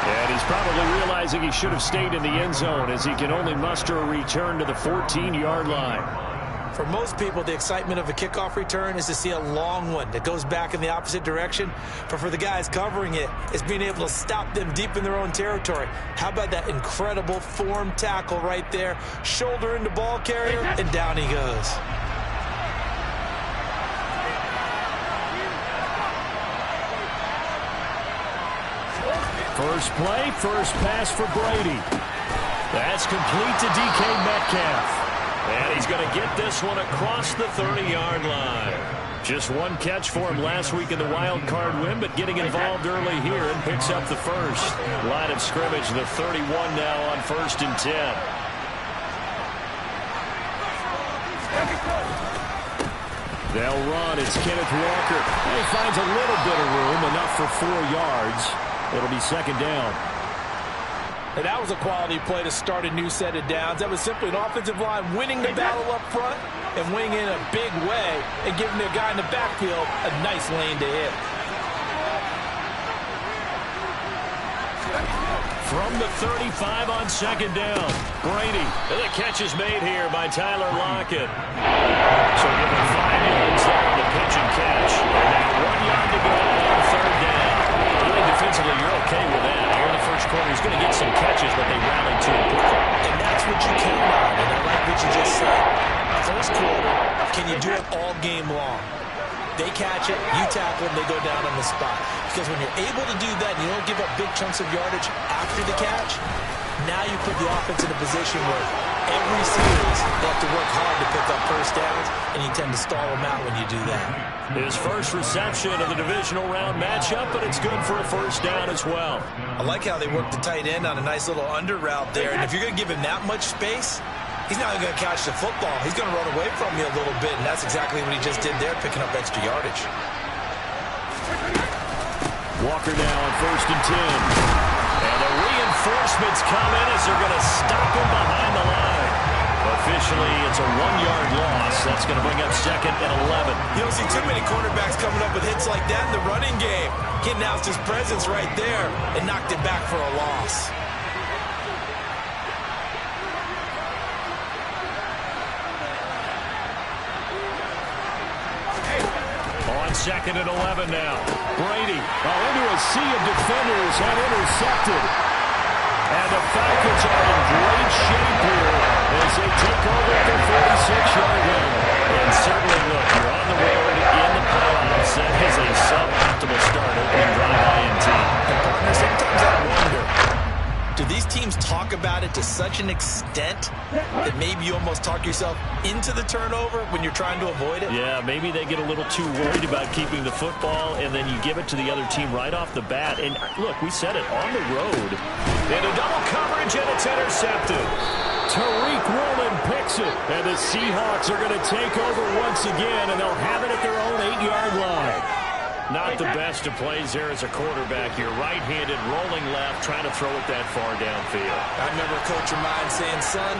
And he's probably realizing he should have stayed in the end zone as he can only muster a return to the 14-yard line. For most people, the excitement of a kickoff return is to see a long one that goes back in the opposite direction. But for the guys covering it, it's being able to stop them deep in their own territory. How about that incredible form tackle right there? Shoulder into ball carrier, and down he goes. First play, first pass for Brady. That's complete to DK Metcalf. And he's going to get this one across the 30-yard line. Just one catch for him last week in the wild card win, but getting involved early here and picks up the first. Line of scrimmage, the 31 now on 1st and 10. They'll run. It's Kenneth Walker. And he finds a little bit of room, enough for 4 yards. It'll be 2nd down. And that was a quality play to start a new set of downs. That was simply an offensive line winning the battle up front and winning in a big way and giving the guy in the backfield a nice lane to hit. From the 35 on 2nd down, Brady. And the catch is made here by Tyler Lockett. So given 5 yards there on the pitch and catch. And now 1 yard to go on 3rd down. I think defensively you're okay with that. Here in the first quarter, he's going to get some catches, but they rallied to him quickly. And that's what you count on. And I like what you just said. First quarter, can you do it all game long? They catch it, you tackle them, they go down on the spot. Because when you're able to do that, and you don't give up big chunks of yardage after the catch, now you put the offense in a position where every series they have to work hard to pick up first downs, and you tend to stall them out when you do that. His first reception of the divisional round matchup, but it's good for a first down as well. I like how they work the tight end on a nice little under route there, and if you're going to give him that much space, he's not going to catch the football. He's going to run away from you a little bit, and that's exactly what he just did there, picking up extra yardage. Walker now on 1st and 10. And the reinforcements come in as they're going to stop him behind the line. Officially, it's a 1-yard loss. That's going to bring up 2nd and 11. You don't see too many cornerbacks coming up with hits like that in the running game. He announced his presence right there and knocked it back for a loss. On 2nd and 11 now. Brady into a sea of defenders and intercepted. And the Falcons are in great shape here as they take over at the 46-yard line. And certainly, look, you're on the road in the playoffs. That is a suboptimal start opening drive INT. And partner, sometimes I wonder, do these teams talk about it to such an extent that maybe you almost talk yourself into the turnover when you're trying to avoid it? Yeah, maybe they get a little too worried about keeping the football, and then you give it to the other team right off the bat. And look, we said it, on the road. And a double coverage, and it's intercepted. Tariq Woolen picks it, and the Seahawks are going to take over once again, and they'll have it at their own 8-yard line. Not the best of plays there as a quarterback. You're right-handed, rolling left, trying to throw it that far downfield. I remember a coach of mine saying, son,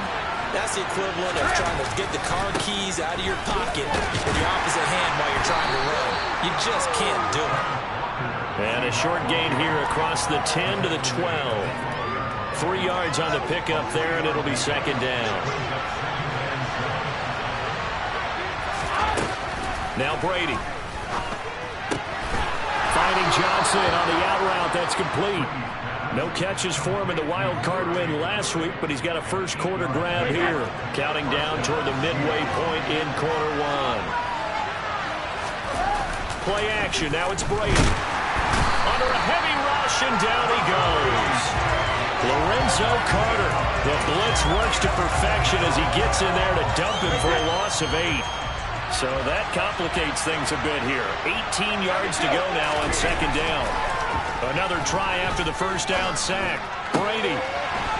that's the equivalent of trying to get the car keys out of your pocket with your opposite hand while you're trying to run. You just can't do it. And a short gain here across the 10 to the 12. 3 yards on the pickup there, and it'll be 2nd down. Now Brady. Finding Johnson on the out route. That's complete. No catches for him in the wild card win last week, but he's got a first quarter grab here. Counting down toward the midway point in quarter 1. Play action. Now it's Brady. Under a heavy rush, and down he goes. Lorenzo Carter. The blitz works to perfection as he gets in there to dump him for a loss of 8. So that complicates things a bit here. 18 yards to go now on 2nd down. Another try after the first down sack. Brady.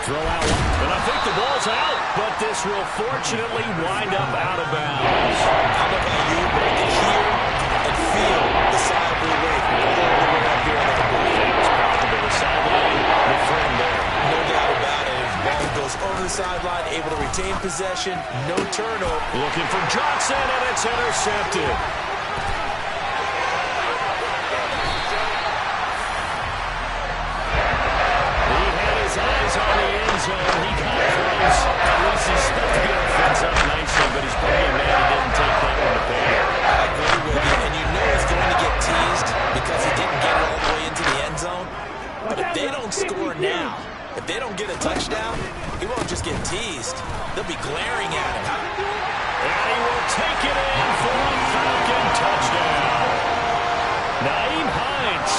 Throw out. And I think the ball's out. But this will fortunately wind up out of bounds. How about you? I can hear and feel the sigh of relief all the way up here on the board. That was probably the sideline. The friend there. No doubt about it. Ball goes over the sideline, able to retain possession, no turnover. Looking for Johnson, and it's intercepted. zone. He got close. At least he stuck the offense up nicely, but he's probably mad he didn't take that one to pay. I agree with you, and you know he's going to get teased because he didn't get it all the way into the end zone. But if they don't score now, if they don't get a touchdown, he won't just get teased. They'll be glaring at him. And he will take it in for a Falcon touchdown. Nyheim Hines,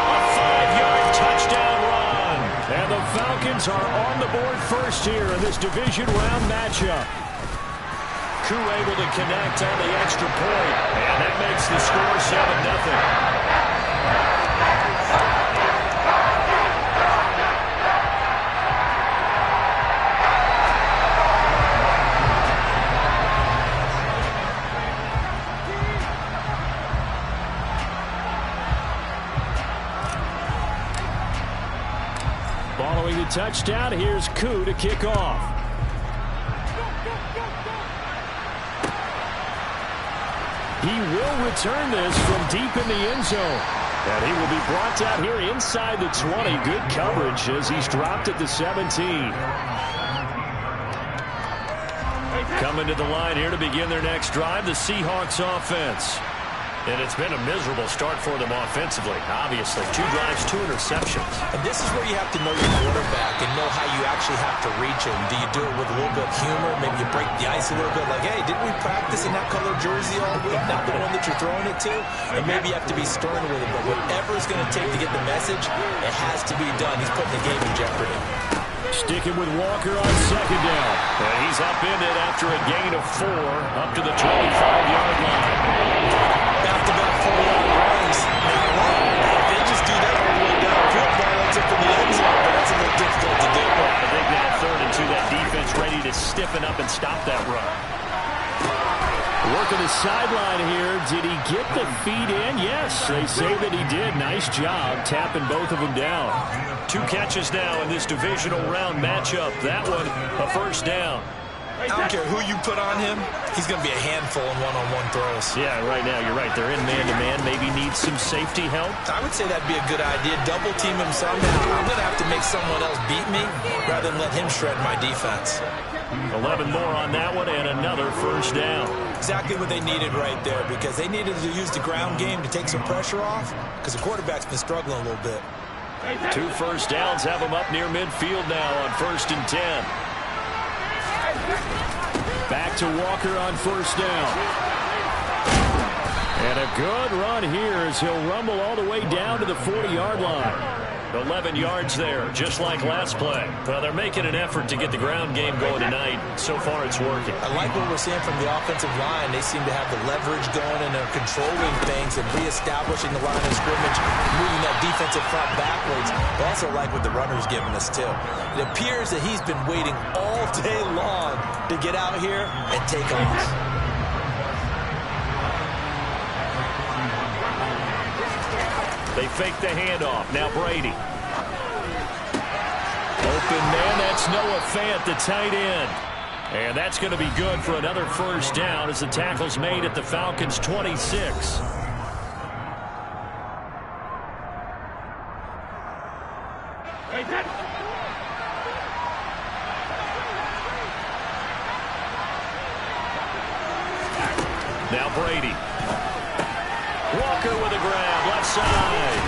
a 5-yard touchdown run. And the Falcons are on the board first here in this division round matchup. Koo able to connect on the extra point, and that makes the score 7-0. Following the touchdown, here's Koo to kick off. He will return this from deep in the end zone. And he will be brought out here inside the 20. Good coverage as he's dropped at the 17. Coming to the line here to begin their next drive, the Seahawks offense. And it's been a miserable start for them offensively, obviously. 2 drives, 2 interceptions. And this is where you have to know your quarterback and know how you actually have to reach him. Do you do it with a little bit of humor? Maybe you break the ice a little bit like, hey, didn't we practice in that color jersey all week? Not the one that you're throwing it to? And maybe you have to be stern with it. But whatever it's going to take to get the message, it has to be done. He's putting the game in jeopardy. Sticking with Walker on second down. And he's upended after a gain of 4 up to the 25-yard line. Back-to-back 4-yard runs. They just do that all the way down. Football ends up in the end zone, but that's a little difficult to do. I think that 3rd and 2, that defense ready to stiffen up and stop that run. Working the sideline here. Did he get the feet in? Yes, they say that he did. Nice job tapping both of them down. 2 catches now in this divisional round matchup. That one, a first down. I don't care who you put on him. He's going to be a handful in one-on-one throws. Yeah, right now, you're right. They're in man-to-man. Maybe need some safety help. I would say that'd be a good idea. Double team him somehow. I'm going to have to make someone else beat me rather than let him shred my defense. 11 more on that one and another first down. Exactly what they needed right there because they needed to use the ground game to take some pressure off because the quarterback's been struggling a little bit. 2 first downs have them up near midfield now on 1st and 10. Back to Walker on first down. And a good run here as he'll rumble all the way down to the 40-yard line. 11 yards there, just like last play. Well, they're making an effort to get the ground game going tonight. So far, it's working. I like what we're seeing from the offensive line. They seem to have the leverage going, and they're controlling things and reestablishing the line of scrimmage, moving that defensive front backwards. I also like what the runner's giving us, too. It appears that he's been waiting all day long to get out here and take off. They fake the handoff. Now Brady. Open man, that's Noah Fant, the tight end. And that's going to be good for another first down as the tackle's made at the Falcons' 26. Now Brady. Walker with a grab, left side.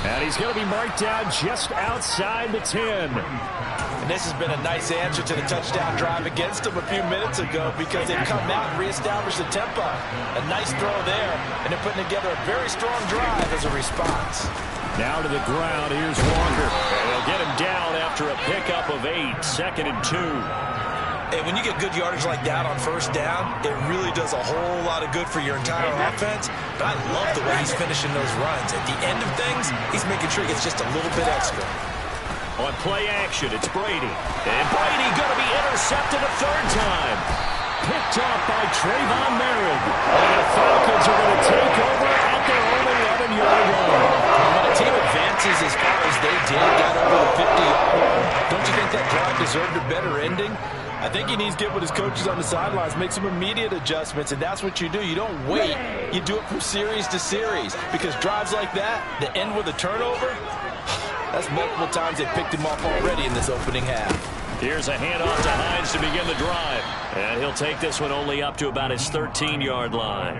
And he's going to be marked down just outside the 10. And this has been a nice answer to the touchdown drive against them a few minutes ago because they've come out and reestablished the tempo. A nice throw there, and they're putting together a very strong drive as a response. Now to the ground, here's Walker. And they'll get him down after a pickup of 8, 2nd and 2. And when you get good yardage like that on first down, it really does a whole lot of good for your entire offense. But I love the way he's finishing those runs. At the end of things, he's making sure he gets just a little bit extra. On play action, it's Brady. And Brady going to be intercepted a 3rd time. Picked off by Trayvon Merritt. And the Falcons are going to take over at their own 11-yard line. When a team advances as far as they did, got over the 50-yard, don't you think that drive deserved a better ending? I think he needs to get with his coaches on the sidelines, make some immediate adjustments, and that's what you do. You don't wait. You do it from series to series because drives like that end with a turnover, That's multiple times they picked him off already in this opening half. Here's a handoff to Hines to begin the drive. And he'll take this one only up to about his 13-yard line.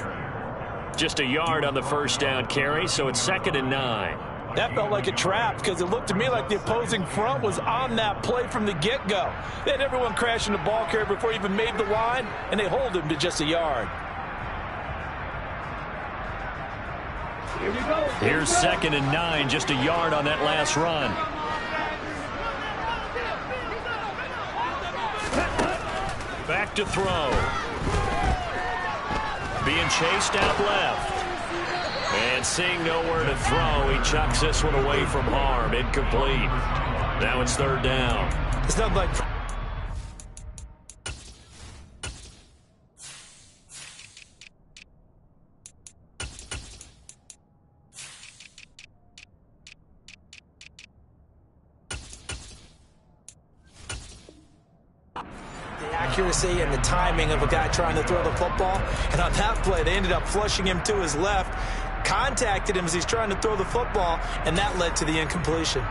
Just a yard on the first down carry, so it's 2nd and 9. That felt like a trap because it looked to me like the opposing front was on that play from the get-go. They had everyone crashing the ball carrier before he even made the line, and they hold him to just a yard. Here's 2nd and 9, just a yard on that last run. Back to throw. Being chased out left. And seeing nowhere to throw, he chucks this one away from harm. Incomplete. Now it's 3rd down. It's not like... accuracy and the timing of a guy trying to throw the football. And on that play, they ended up flushing him to his left, contacted him as he's trying to throw the football, and that led to the incompletion.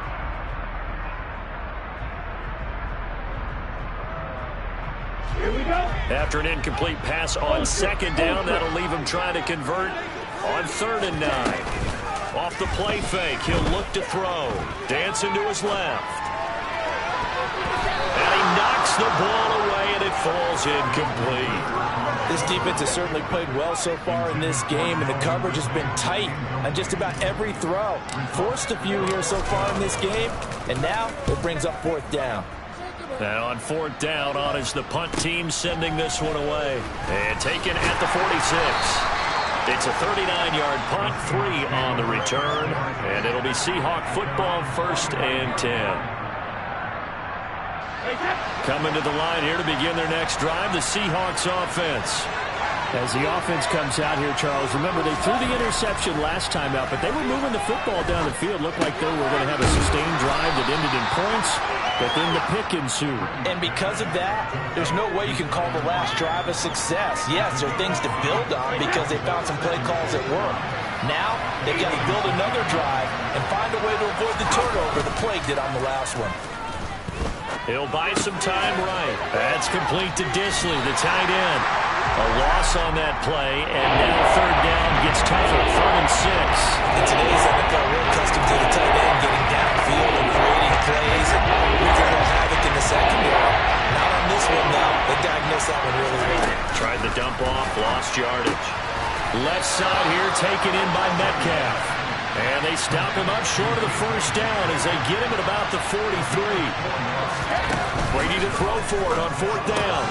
Here we go. After an incomplete pass on 2nd down, that'll leave him trying to convert on 3rd and 9. Off the play fake, he'll look to throw. Dancing to his left. And he knocks the ball away, and it falls incomplete. This defense has certainly played well so far in this game, and the coverage has been tight on just about every throw. Forced a few here so far in this game, and now it brings up 4th down. And on 4th down, on is the punt team sending this one away. And taken at the 46. It's a 39-yard punt, 3 on the return, and it'll be Seahawk football, 1st and 10. Coming to the line here to begin their next drive, the Seahawks offense. As the offense comes out here, Charles, remember they threw the interception last time out, but they were moving the football down the field. Looked like they were going to have a sustained drive that ended in points, but then the pick ensued. And because of that, there's no way you can call the last drive a success. Yes, there are things to build on because they found some play calls that work. Now, they've got to build another drive and find a way to avoid the turnover the plague did on the last one. He'll buy some time right. That's complete to Dissly, the tight end. A loss on that play, and now 3rd down gets tougher, 3rd and 6. In today's NFL, we're accustomed to the tight end getting downfield and creating plays and wreaking a little havoc in the secondary. Not on this one, though. They diagnosed that one really well. Tried the dump off, lost yardage. Left side here taken in by Metcalf. And they stop him up short of the 1st down as they get him at about the 43. Brady to throw for it on 4th down.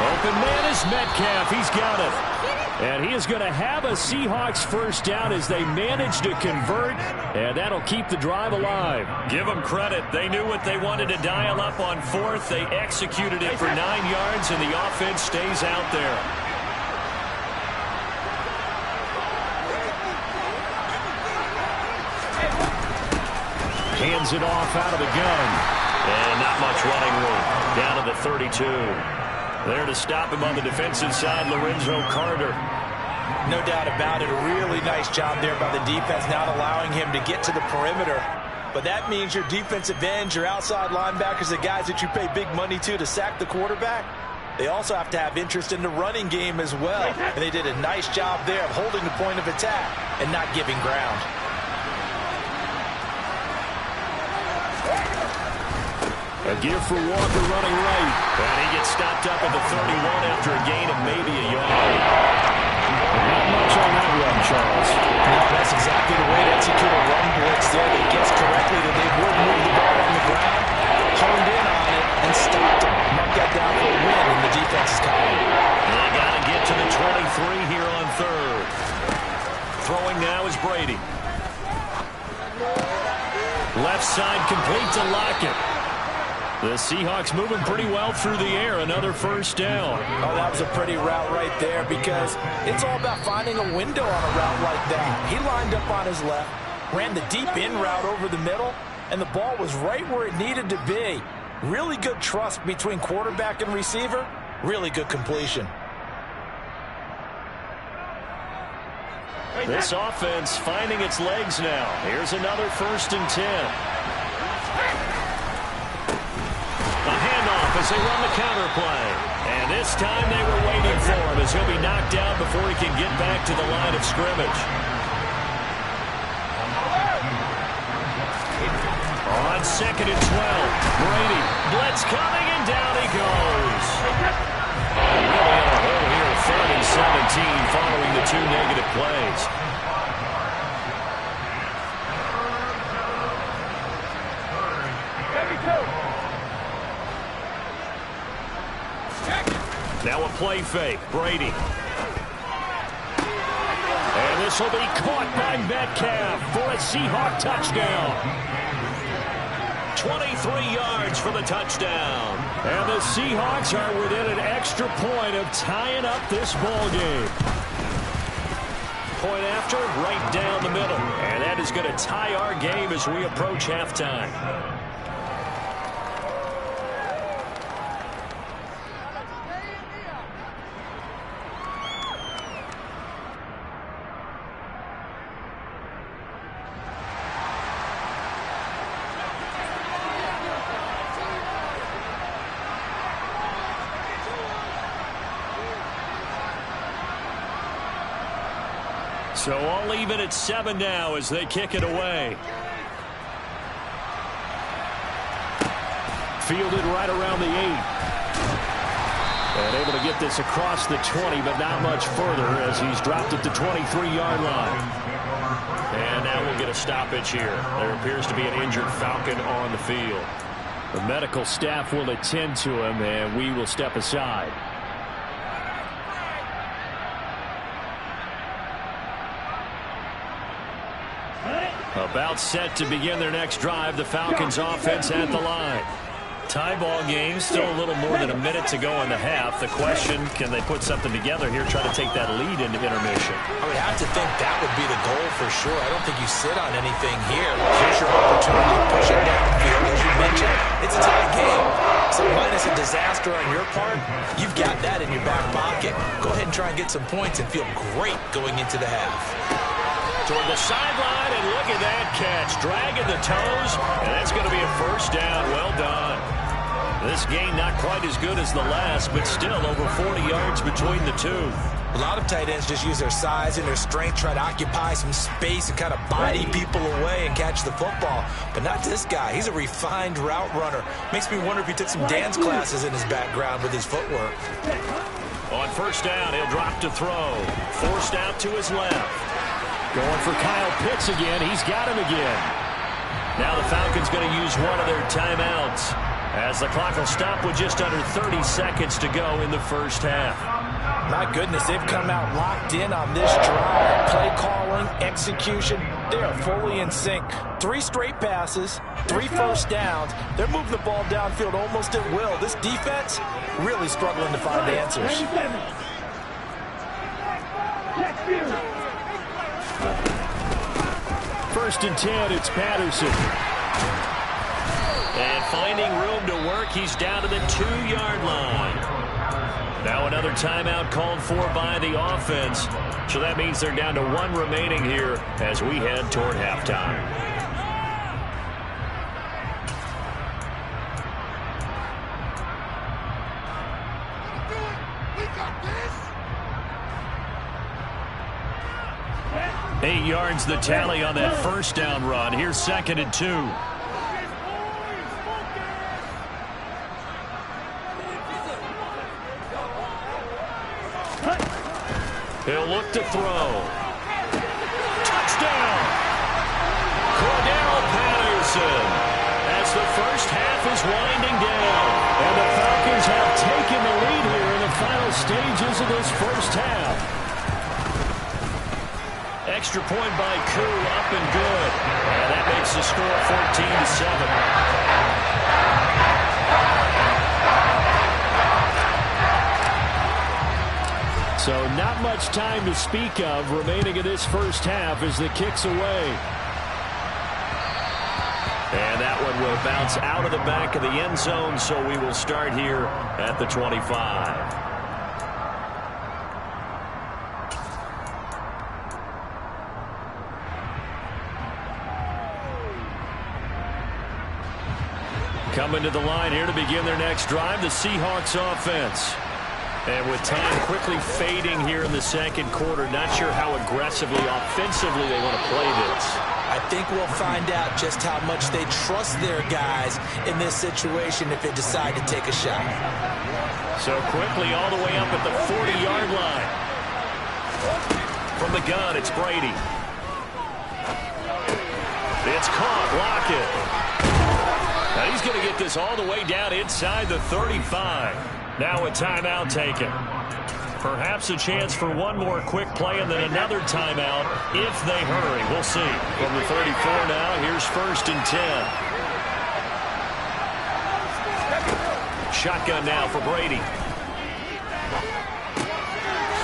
Open man is Metcalf. He's got it. And he is going to have a Seahawks 1st down as they manage to convert, and that'll keep the drive alive. Give them credit. They knew what they wanted to dial up on 4th. They executed it for 9 yards, and the offense stays out there. Hands it off out of the gun. And not much running room. Down to the 32. There to stop him on the defensive side, Lorenzo Carter. No doubt about it. A really nice job there by the defense, not allowing him to get to the perimeter. But that means your defensive ends, your outside linebackers, the guys that you pay big money to sack the quarterback, they also have to have interest in the running game as well. And they did a nice job there of holding the point of attack and not giving ground. A give for Walker running right. And he gets stopped up at the 31 after a gain of maybe a yard. Not much on that run, Charles. No, that's exactly the way to execute a run blitz there. They guessed correctly that they would move the ball on the ground, honed in on it, and stopped him. Mark that down for a win in the defense's column. They got to get to the 23 here on 3rd. Throwing now is Brady. Left side complete to Lockett. The Seahawks moving pretty well through the air. Another 1st down. Oh, that was a pretty route right there because it's all about finding a window on a route like that. He lined up on his left, ran the deep in route over the middle, and the ball was right where it needed to be. Really good trust between quarterback and receiver. Really good completion. This offense finding its legs now. Here's another 1st and 10. A handoff as they run the counter play. And this time they were waiting for him as he'll be knocked down before he can get back to the line of scrimmage. On 2nd and 12, Brady. Blitz coming, and down he goes. Really in a hole here, 3rd and 17 following the 2 negative plays. Now a play fake. Brady. And this will be caught by Metcalf for a Seahawk touchdown. 23 yards for the touchdown. And the Seahawks are within an extra point of tying up this ball game. Point after, right down the middle. And that is going to tie our game as we approach halftime. So all even at 7 now as they kick it away. Fielded right around the 8. And able to get this across the 20, but not much further as he's dropped at the 23-yard line. And now we'll get a stoppage here. There appears to be an injured Falcon on the field. The medical staff will attend to him, and we will step aside. About set to begin their next drive. The Falcons offense at the line. Tie ball game, still a little more than a minute to go in the half. The question, can they put something together here, try to take that lead into intermission? I would have to think that would be the goal for sure. I don't think you sit on anything here. Here's your opportunity to push it downfield. As you mentioned, it's a tie game. So minus a disaster on your part, you've got that in your back pocket. Go ahead and try and get some points and feel great going into the half. Toward the sideline, and look at that catch. Dragging the toes, and that's going to be a first down. Well done. This game not quite as good as the last, but still over 40 yards between the two. A lot of tight ends just use their size and their strength, try to occupy some space and kind of body people away and catch the football. But not this guy. He's a refined route runner. Makes me wonder if he took some dance classes in his background with his footwork. On first down, he'll drop to throw. Forced out to his left. Going for Kyle Pitts again. He's got him again. Now the Falcons going to use one of their timeouts as the clock will stop with just under 30 seconds to go in the first half. My goodness, they've come out locked in on this drive. Play calling, execution, they are fully in sync. 3 straight passes, 3 first downs. They're moving the ball downfield almost at will. This defense really struggling to find answers. First and 10, it's Patterson. And finding room to work, he's down to the 2-yard line. Now another timeout called for by the offense. So that means they're down to 1 remaining here as we head toward halftime. Eight yards the tally on that first down run. Here's 2nd and 2. He'll look to throw. Touchdown! Cordell Patterson. As the first half is winding down. And the Falcons have taken the lead here in the final stages of this first half. Extra point by Koo, up and good. And that makes the score 14-7. So not much time to speak of remaining in this first half as the kick's away. And that one will bounce out of the back of the end zone, so we will start here at the 25. Coming to the line here to begin their next drive, the Seahawks offense. And with time quickly fading here in the second quarter, not sure how aggressively, offensively they want to play this. I think we'll find out just how much they trust their guys in this situation if they decide to take a shot. So quickly all the way up at the 40-yard line. From the gun, it's Brady. It's caught. Lockett. Now he's going to get this all the way down inside the 35. Now a timeout taken. Perhaps a chance for one more quick play and then another timeout if they hurry. We'll see. From the 34 now, here's 1st and 10. Shotgun now for Brady.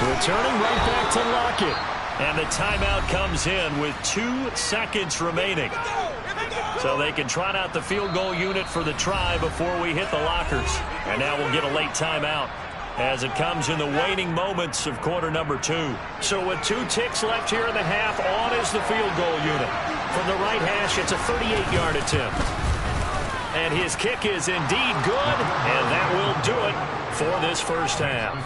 Returning right back to Lockett. And the timeout comes in with 2 seconds remaining. So they can trot out the field goal unit for the try before we hit the lockers. And now we'll get a late timeout as it comes in the waning moments of quarter number 2. So with 2 ticks left here in the half, on is the field goal unit. From the right hash, it's a 38-yard attempt. And his kick is indeed good, and that will do it for this first half.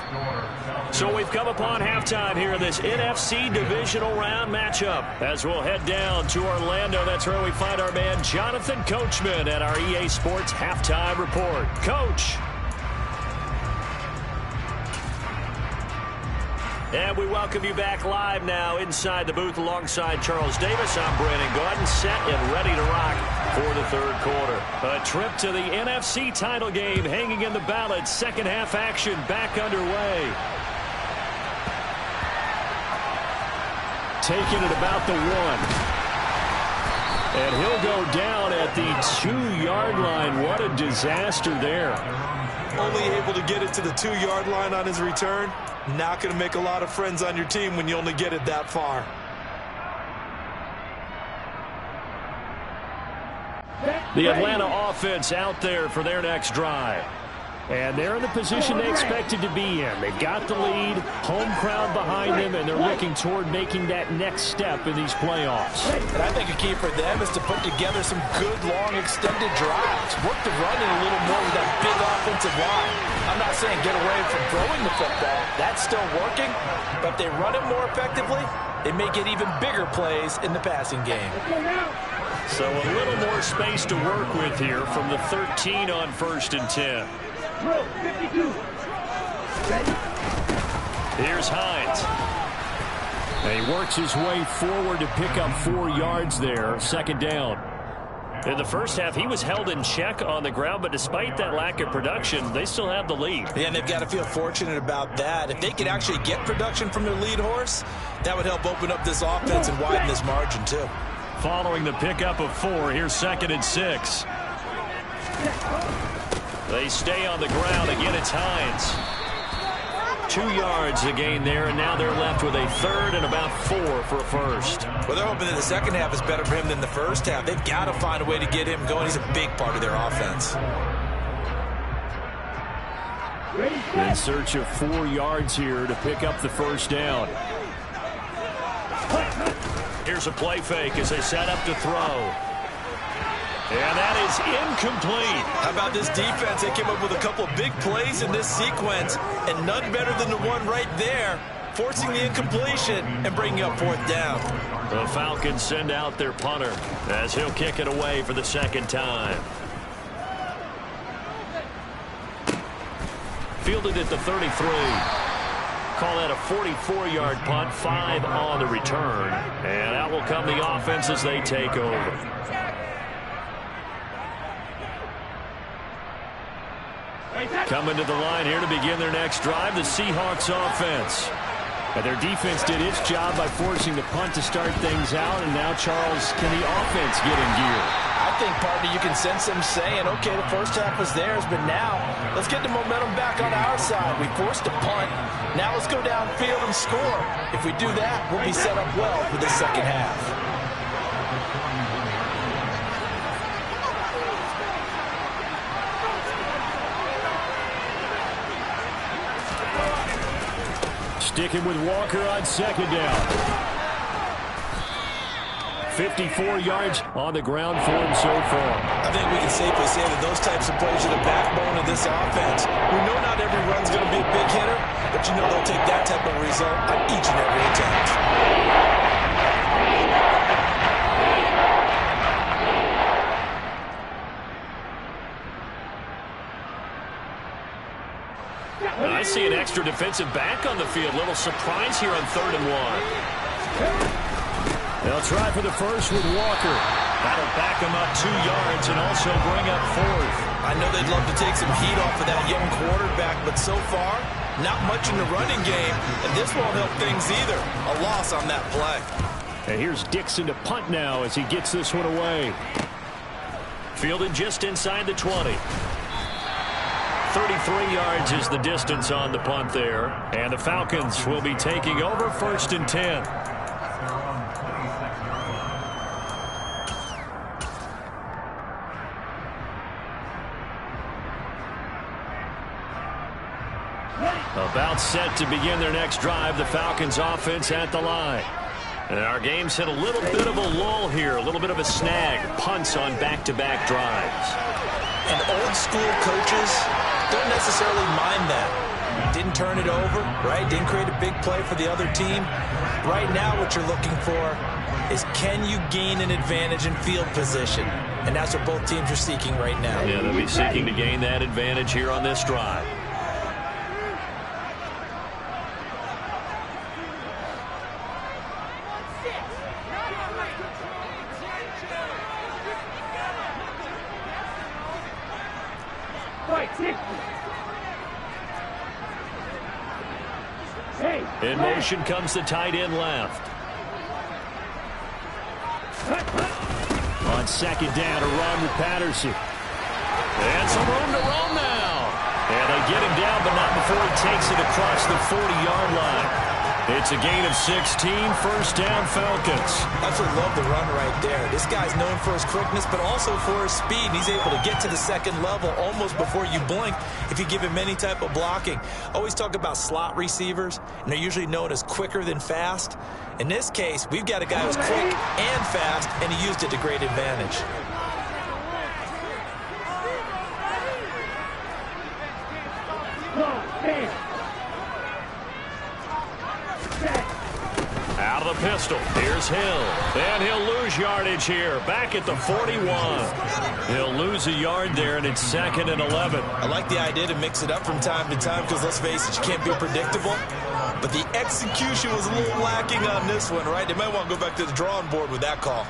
So we've come upon halftime here in this NFC divisional round matchup. As we'll head down to Orlando, that's where we find our man Jonathan Coachman at our EA Sports Halftime Report. Coach. And we welcome you back live now inside the booth alongside Charles Davis. I'm Brandon Gaudin, set and ready to rock for the third quarter. A trip to the NFC title game hanging in the balance. Second half action back underway. Taking it about the 1. And he'll go down at the 2-yard line. What a disaster there. Only able to get it to the 2-yard line on his return. Not going to make a lot of friends on your team when you only get it that far. The Atlanta offense out there for their next drive. And they're in the position they expected to be in. They've got the lead, home crowd behind them, and they're looking toward making that next step in these playoffs. And I think a key for them is to put together some good, long, extended drives. Work the run in a little more with that big offensive line. I'm not saying get away from throwing the football. That's still working. But if they run it more effectively, they may get even bigger plays in the passing game. So a little more space to work with here from the 13 on 1st and 10. Here's Hines. And he works his way forward to pick up 4 yards there. Second down. In the first half, he was held in check on the ground, but despite that lack of production, they still have the lead. Yeah, and they've got to feel fortunate about that. If they could actually get production from their lead horse, that would help open up this offense and widen this margin, too. Following the pickup of 4, here's 2nd and 6. They stay on the ground. Again, it's Hines. 2 yards to gain there, and now they're left with a 3rd and about 4 for a first. Well, they're hoping that the second half is better for him than the first half. They've got to find a way to get him going. He's a big part of their offense. In search of 4 yards here to pick up the first down. Here's a play fake as they set up to throw. And that is incomplete. How about this defense? They came up with a couple of big plays in this sequence, and none better than the one right there, forcing the incompletion and bringing up 4th down. The Falcons send out their punter as he'll kick it away for the second time. Fielded at the 33. Call that a 44-yard punt, 5 on the return. And out will come the offense as they take over. Coming to the line here to begin their next drive, the Seahawks offense. And their defense did its job by forcing the punt to start things out. And now, Charles, can the offense get in gear? I think, partner, you can sense them saying, okay, the first half was theirs, but now let's get the momentum back on our side. We forced a punt. Now let's go downfield and score. If we do that, we'll be set up well for the second half. Sticking with Walker on second down. 54 yards on the ground for him so far. I think we can safely say that those types of plays are the backbone of this offense. We know not every run's going to be a big hitter, but you know they'll take that type of result on each and every attempt. I see an extra defensive back on the field. Little surprise here on 3rd and 1. They'll try for the first with Walker. That'll back him up 2 yards and also bring up 4th. I know they'd love to take some heat off of that young quarterback, but so far, not much in the running game, and this won't help things either. A loss on that play. And here's Dixon to punt now as he gets this one away. Fielded just inside the 20. 33 yards is the distance on the punt there. And the Falcons will be taking over 1st and 10. About set to begin their next drive, the Falcons offense at the line. And our game's hit a little bit of a lull here, a little bit of a snag. Punts on back-to-back drives. And old school coaches don't necessarily mind that. Didn't turn it over, right? Didn't create a big play for the other team. Right now what you're looking for is can you gain an advantage in field position? And that's what both teams are seeking right now. Yeah, they'll be seeking to gain that advantage here on this drive. In motion comes the tight end left. On 2nd down, a run with Patterson. And some room to roam now. And they get him down, but not before he takes it across the 40-yard line. It's a gain of 16, 1st down Falcons. Absolutely love the run right there. This guy's known for his quickness, but also for his speed. And he's able to get to the 2nd level almost before you blink if you give him any type of blocking. Always talk about slot receivers, and they're usually known as quicker than fast. In this case, we've got a guy who's quick and fast, and he used it to great advantage. Out of the pistol. Here's Hill. And he'll lose yardage here. Back at the 41. He'll lose a yard there, and it's 2nd and 11. I like the idea to mix it up from time to time because, let's face it, you can't be predictable. But the execution was a little lacking on this one, right? They might want to go back to the drawing board with that call.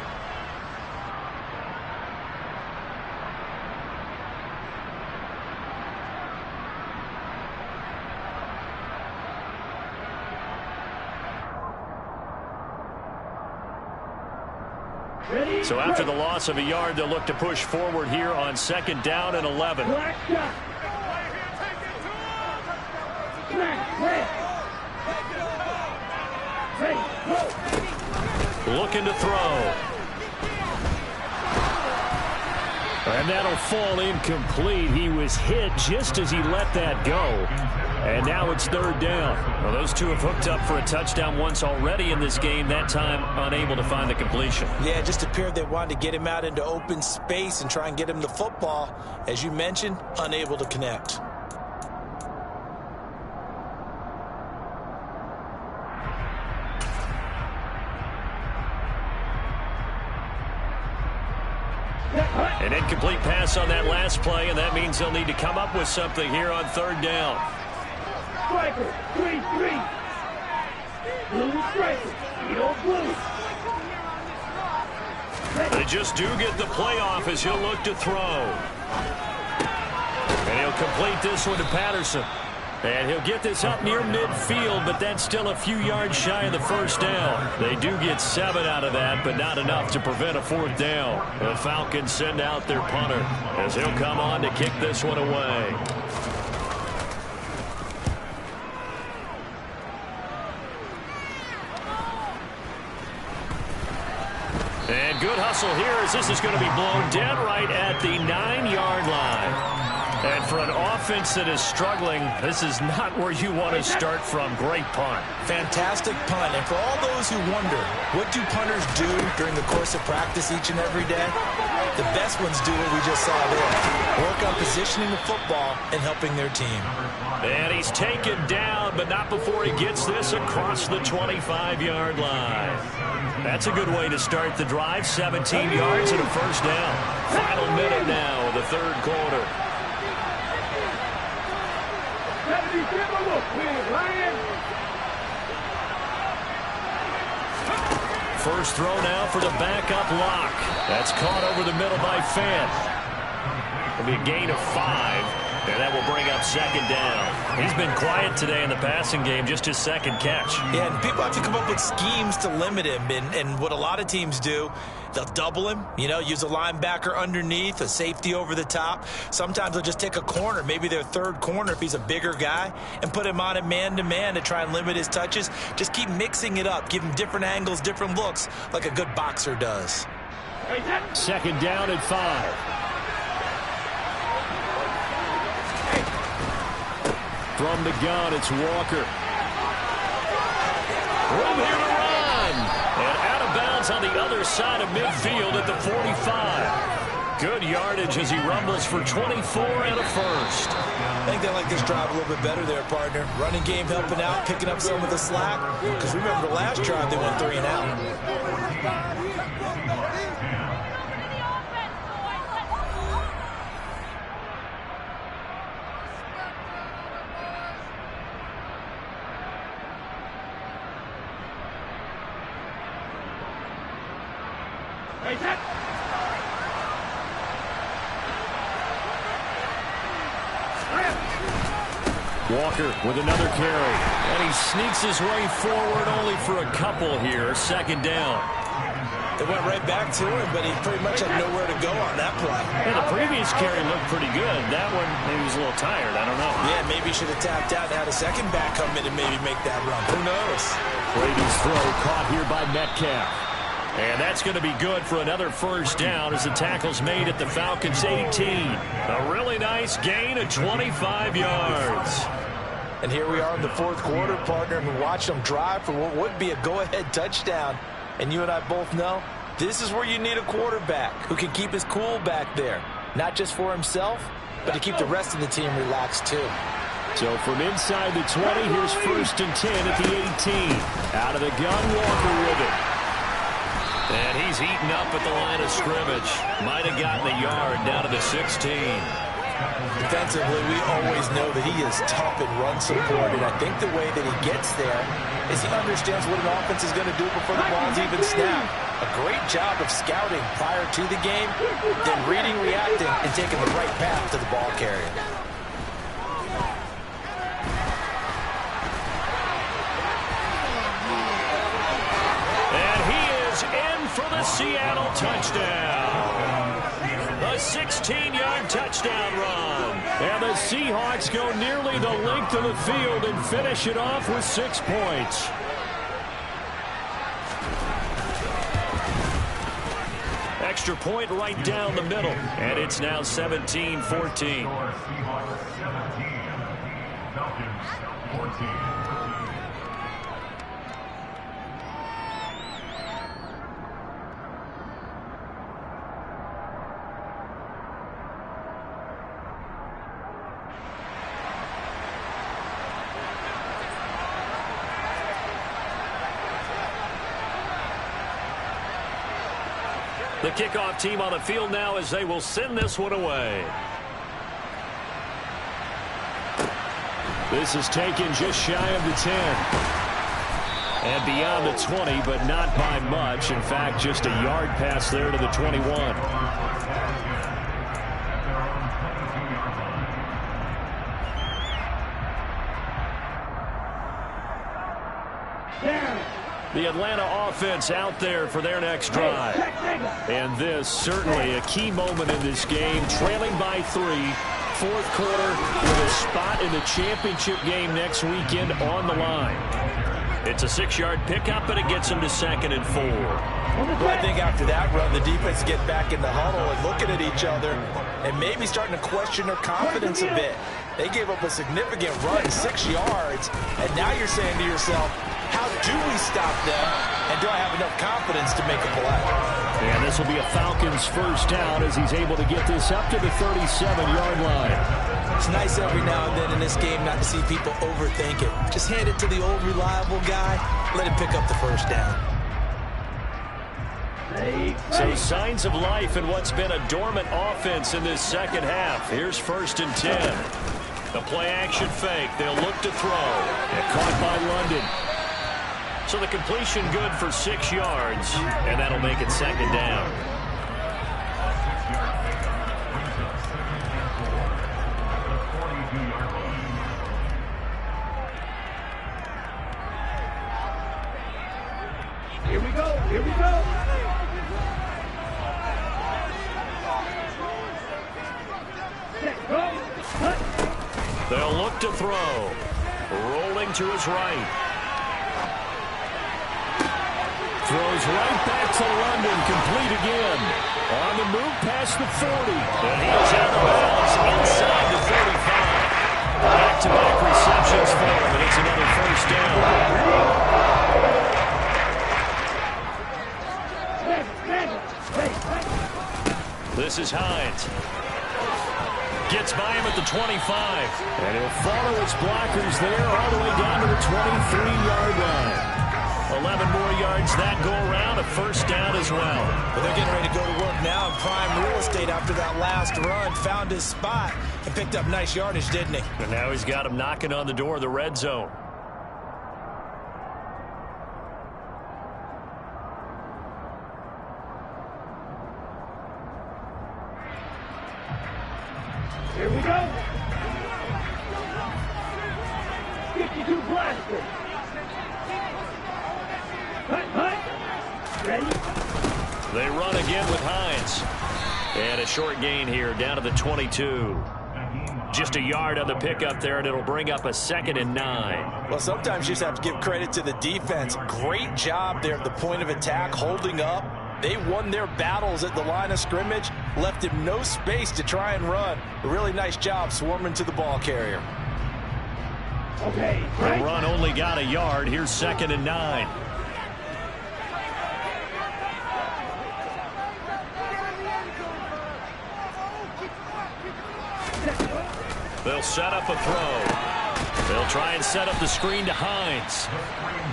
So after the loss of a yard, they'll look to push forward here on 2nd down and 11. Looking to throw. And that'll fall incomplete. He was hit just as he let that go. And now it's 3rd down. Well, those two have hooked up for a touchdown once already in this game, that time unable to find the completion. Yeah, it just appeared they wanted to get him out into open space and try and get him the football. As you mentioned, unable to connect. An incomplete pass on that last play, and that means they'll need to come up with something here on 3rd down. Striker, 3-3. Blue striker, blue. They just do get the playoff as he'll look to throw. And he'll complete this one to Patterson. And he'll get this up near midfield, but that's still a few yards shy of the 1st down. They do get 7 out of that, but not enough to prevent a 4th down. The Falcons send out their punter as he'll come on to kick this one away. And good hustle here as this is going to be blown dead right at the 9-yard line. And for an offense that is struggling, this is not where you want to start from. Great punt. Fantastic punt. And for all those who wonder, what do punters do during the course of practice each and every day? The best ones do what we just saw there. Work on positioning the football and helping their team. And he's taken down, but not before he gets this across the 25-yard line. That's a good way to start the drive. 17 yards and a first down. Final minute now of the third quarter. First throw now for the backup Lock. That's caught over the middle by Fant. It'll be a gain of 5, and that will bring up second down. He's been quiet today in the passing game, just his second catch. Yeah, and people have to come up with schemes to limit him, and what a lot of teams do, they'll double him, use a linebacker underneath, a safety over the top. Sometimes they'll just take a corner, maybe their third corner if he's a bigger guy, and put him on a man-to-man to try and limit his touches. Just keep mixing it up, give him different angles, different looks, like a good boxer does. Second down at 5. From the gun, it's Walker. Room here to run. And out of bounds on the other side of midfield at the 45. Good yardage as he rumbles for 24 and a first. I think they like this drive a little bit better there, partner. Running game helping out, picking up some of the slack. Because remember the last drive, they went 3 and out. Walker with another carry. And he sneaks his way forward only for a couple here. Second down. They went right back to him, but he pretty much had nowhere to go on that play. Yeah, the previous carry looked pretty good. That one, maybe he was a little tired. I don't know. Yeah, maybe he should have tapped out and had a second back come in and maybe make that run. Who knows? Brady's throw caught here by Metcalf. And that's going to be good for another first down as the tackle's made at the Falcons' 18. A really nice gain of 25 yards. And here we are in the fourth quarter, partner, and we watched them drive for what would be a go-ahead touchdown. And you and I both know this is where you need a quarterback who can keep his cool back there. Not just for himself, but to keep the rest of the team relaxed too. So from inside the 20, here's first and 10 at the 18. Out of the gun, Walker with it. And he's eaten up at the line of scrimmage. Might have gotten a yard down to the 16. Defensively, we always know that he is tough in run support, and I think the way that he gets there is he understands what an offense is going to do before the ball's even snapped. A great job of scouting prior to the game, then reading, reacting, and taking the right path to the ball carrier. For the Seattle touchdown. A 16-yard touchdown run. And the Seahawks go nearly the length of the field and finish it off with 6 points. Extra point right down the middle. And it's now 17-14. Seahawks 17, Falcons 14. The kickoff team on the field now as they will send this one away. This is taken just shy of the 10. And beyond the 20, but not by much. In fact, just a yard pass there to the 21. The Atlanta offense out there for their next drive. And this certainly a key moment in this game, trailing by 3. Fourth quarter with a spot in the championship game next weekend on the line. It's a 6-yard pickup, and it gets him to 2nd and 4. Well, I think after that run, the defense get back in the huddle and looking at each other and maybe starting to question their confidence a bit. They gave up a significant run, 6 yards, and now you're saying to yourself, how do we stop them, and do I have enough confidence to make a play? And this will be a Falcons first down as he's able to get this up to the 37-yard line. It's nice every now and then in this game not to see people overthink it. Just hand it to the old reliable guy, let him pick up the first down. So signs of life in what's been a dormant offense in this second half. Here's 1st and 10. The play action fake. They'll look to throw. And caught by London. So the completion good for 6 yards, and that'll make it 2nd down. Here we go. Here we go. They'll look to throw. Rolling to his right. Throws right back to London. Complete again. On the move past the 40. And he is out of bounds inside the 35. Back-to-back receptions for him, and it's another first down. This is Hines. Gets by him at the 25. And he'll follow his blockers there all the way down to the 23-yard line. 11 more yards that go around, a first down as well. But they're getting ready to go to work now in prime real estate after that last run. Found his spot and picked up nice yardage, didn't he? And now he's got him knocking on the door of the red zone. Here we go. 52 blaster. Ready? They run again with Hines. And a short gain here down to the 22. Just a yard on the pickup there, and it'll bring up a 2nd and 9. Well, sometimes you just have to give credit to the defense. Great job there at the point of attack, holding up. They won their battles at the line of scrimmage, left him no space to try and run. A really nice job swarming to the ball carrier. Okay. The run only got a yard. Here's 2nd and 9. They'll set up a throw. They'll try and set up the screen to Hines.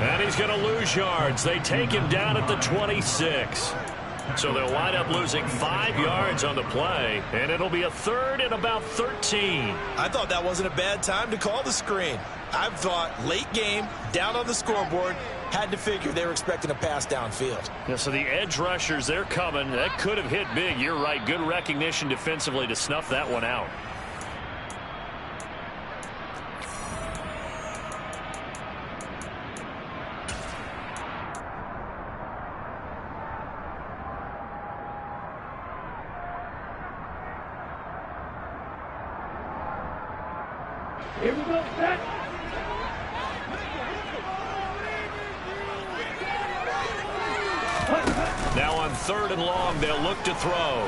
And he's going to lose yards. They take him down at the 26. So they'll wind up losing 5 yards on the play, and it'll be a 3rd and about 13. I thought that wasn't a bad time to call the screen. I thought late game, down on the scoreboard, had to figure they were expecting a pass downfield. Yeah, so the edge rushers, they're coming. That could have hit big. You're right. Good recognition defensively to snuff that one out. Here we go, set. Now on 3rd and long, they'll look to throw.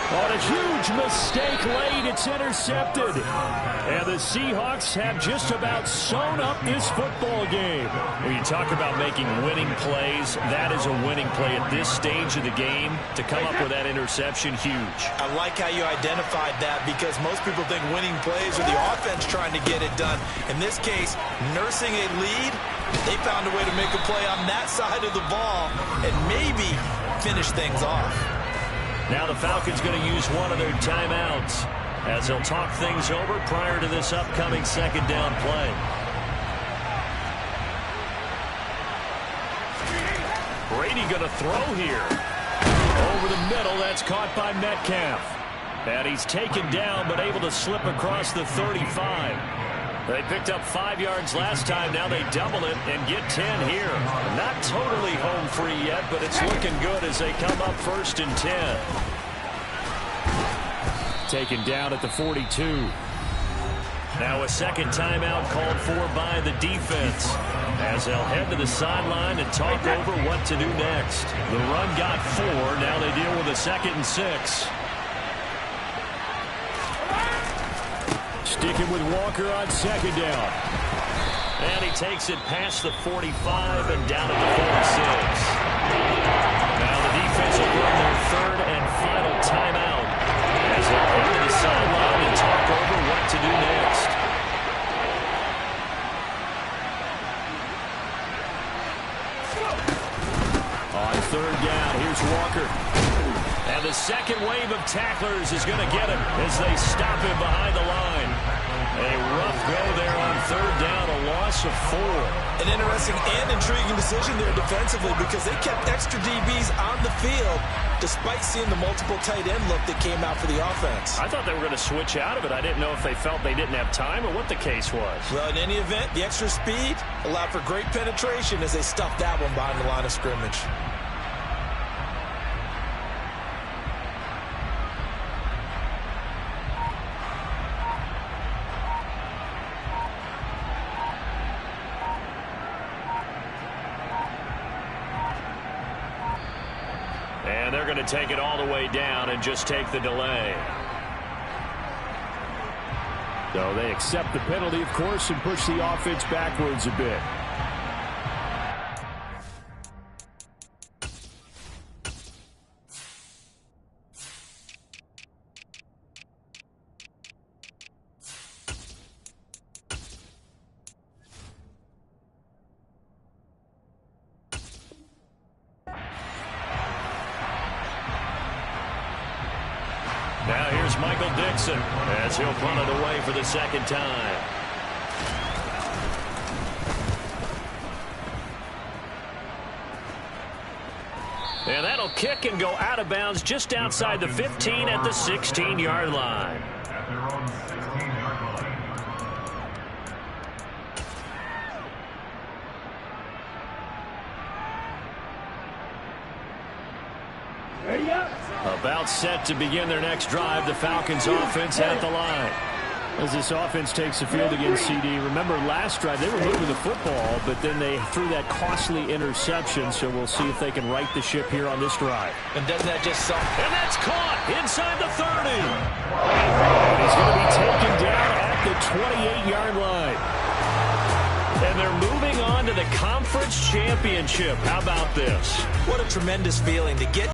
On a huge mistake late, it's intercepted. And the Seahawks have just about sewn up this football game. When you talk about making winning plays, that is a winning play at this stage of the game. To come up with that interception, huge. I like how you identified that, because most people think winning plays are the offense trying to get it done. In this case, nursing a lead, they found a way to make a play on that side of the ball and maybe finish things off. Now the Falcons going to use one of their timeouts as they'll talk things over prior to this upcoming 2nd down play. Brady going to throw here. Over the middle, that's caught by Metcalf. And he's taken down but able to slip across the 35. They picked up 5 yards last time. Now they double it and get 10 here. Not totally home free yet, but it's looking good as they come up 1st and 10. Taken down at the 42. Now a second timeout called for by the defense, as they'll head to the sideline and talk over what to do next. The run got 4. Now they deal with a 2nd and 6. Sticking with Walker on 2nd down. And he takes it past the 45 and down at the 46. Now the defense will run their 3rd and final timeout, as they'll head to the sideline and talk over what to do next. On 3rd down, here's Walker. And the second wave of tacklers is going to get him as they stop him behind the line. A rough go there on 3rd down, a loss of 4. An interesting and intriguing decision there defensively, because they kept extra DBs on the field despite seeing the multiple tight end look that came out for the offense. I thought they were going to switch out of it. I didn't know if they felt they didn't have time or what the case was. Well, in any event, the extra speed allowed for great penetration as they stuffed that one behind the line of scrimmage. And they're going to take it all the way down and just take the delay. So they accept the penalty, of course, and push the offense backwards a bit. Now here's Michael Dixon as he'll punt it away for the 2nd time. And that'll kick and go out of bounds just outside the 15 at the 16-yard line. At their own 16-yard line. Ready up. About set to begin their next drive, the Falcons offense at the line. As this offense takes the field against CD, remember last drive they were moving the football, but then they threw that costly interception, so we'll see if they can right the ship here on this drive. And doesn't that just sell? And that's caught inside the 30. And he's going to be taken down at the 28-yard line. And they're moving on to the conference championship. How about this? What a tremendous feeling to get